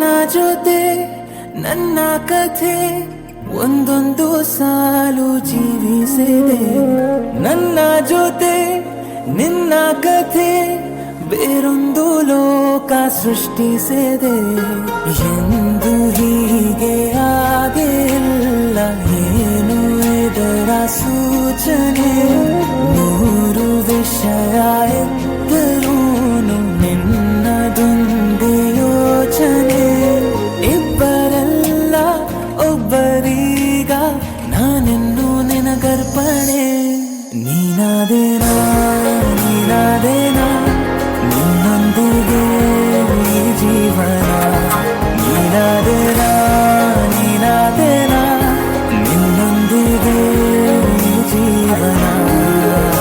ನಿನ್ನ ಜೊತೆ ನನ್ನ ಕಥೆ ಒಂದೊಂದು ಸಾಲು ಜೀವಿಸಿದೆ. ನನ್ನ ಜೊತೆ ನಿನ್ನ ಕಥೆ ಬೇರೊಂದು ಲೋಕ ಸೃಷ್ಟಿಸಿದೆ. ಎಂದು ಹೀಗೆ ಆಗಿಲ್ಲ, ಏನು ಇದರ ಸೂಚನೆ? ನೂರು ವಿಷಯ ಎತ್ತರೂನು ನಿನ್ನದೊಂದೇ ಯೋಚನೆ. ಇಬ್ಬರಲ್ಲ ಒಬ್ಬರೀಗ ನಾನೆನ್ನು ನಿನಗರ್ಪಣೆ. ನೀನಾದೆ